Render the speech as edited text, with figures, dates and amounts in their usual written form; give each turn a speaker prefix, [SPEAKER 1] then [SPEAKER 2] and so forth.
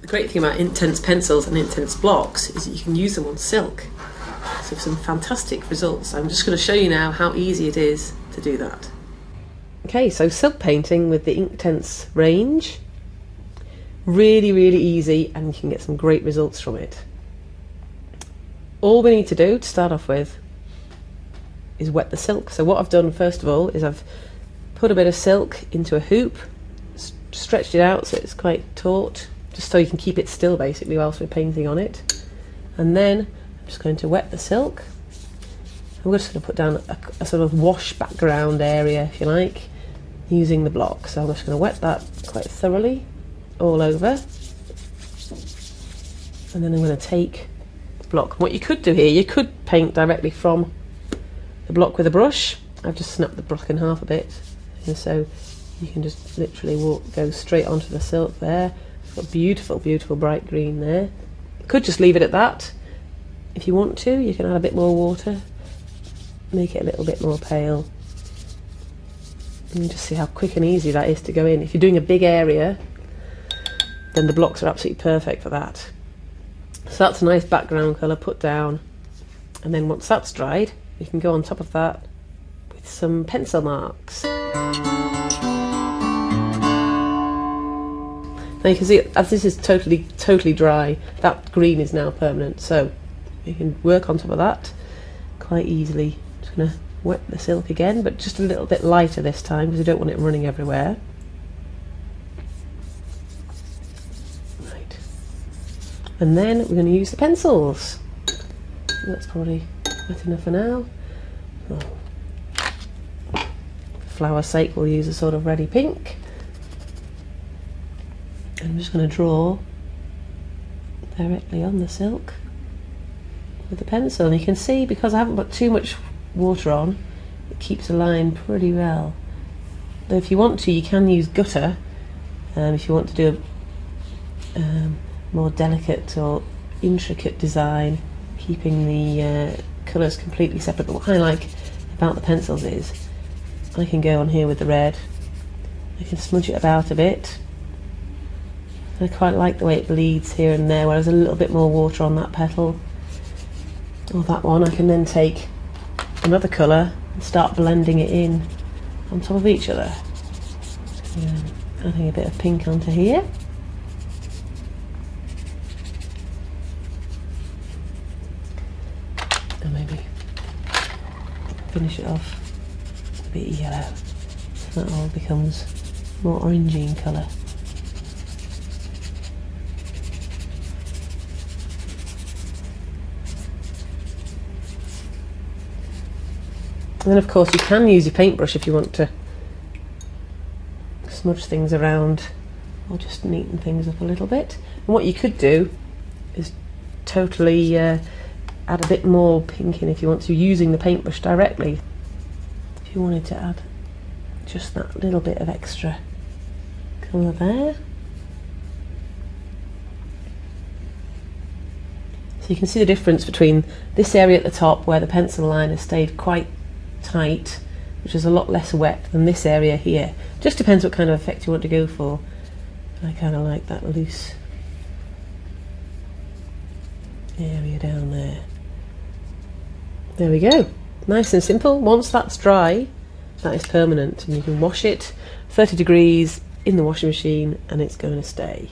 [SPEAKER 1] great thing about Inktense pencils and Inktense blocks is that you can use them on silk. So some fantastic results. I'm just going to show you now how easy it is to do that. Okay, so silk painting with the Inktense range. Really, really easy, and you can get some great results from it. All we need to do to start off with is wet the silk. So what I've done first of all is I've put a bit of silk into a hoop, stretched it out so it's quite taut, just so you can keep it still basically whilst we're painting on it. And then I'm just going to wet the silk. I'm just going to put down a sort of wash background area, if you like, using the block. So I'm just going to wet that quite thoroughly all over. And then I'm going to take the block. What you could do here, you could paint directly from the block with a brush. I've just snapped the block in half a bit, and so you can just literally go straight onto the silk there. It's got beautiful, beautiful bright green there. You could just leave it at that. If you want to, you can add a bit more water, make it a little bit more pale. And you just see how quick and easy that is to go in. If you're doing a big area, then the blocks are absolutely perfect for that. So that's a nice background colour put down, and then once that's dried, you can go on top of that with some pencil marks. Now you can see, as this is totally dry, that green is now permanent, so you can work on top of that quite easily. Just going to wet the silk again, but just a little bit lighter this time because we don't want it running everywhere. Right. And then we're going to use the pencils. That's probably wet enough for now. Oh. For flower's sake, we'll use a sort of reddy pink. And I'm just going to draw directly on the silk with the pencil. And you can see, because I haven't put too much water on, it keeps the line pretty well. Though if you want to, you can use gutter if you want to do a more delicate or intricate design, keeping the colours completely separate. But what I like about the pencils is I can go on here with the red, I can smudge it about a bit. I quite like the way it bleeds here and there, whereas a little bit more water on that petal or that one, I can then take another colour and start blending it in on top of each other. Adding a bit of pink onto here. And maybe finish it off with a bit of yellow, so that all becomes more orangey in colour. And then of course you can use your paintbrush if you want to smudge things around or just neaten things up a little bit. And what you could do is totally add a bit more pink in if you want to, using the paintbrush directly. If you wanted to add just that little bit of extra colour there. So you can see the difference between this area at the top where the pencil line has stayed quite tight, which is a lot less wet, than this area here. Just depends what kind of effect you want to go for. I kind of like that loose area down there. There we go, nice and simple. Once that's dry, that is permanent, and you can wash it 30 degrees in the washing machine and it's going to stay.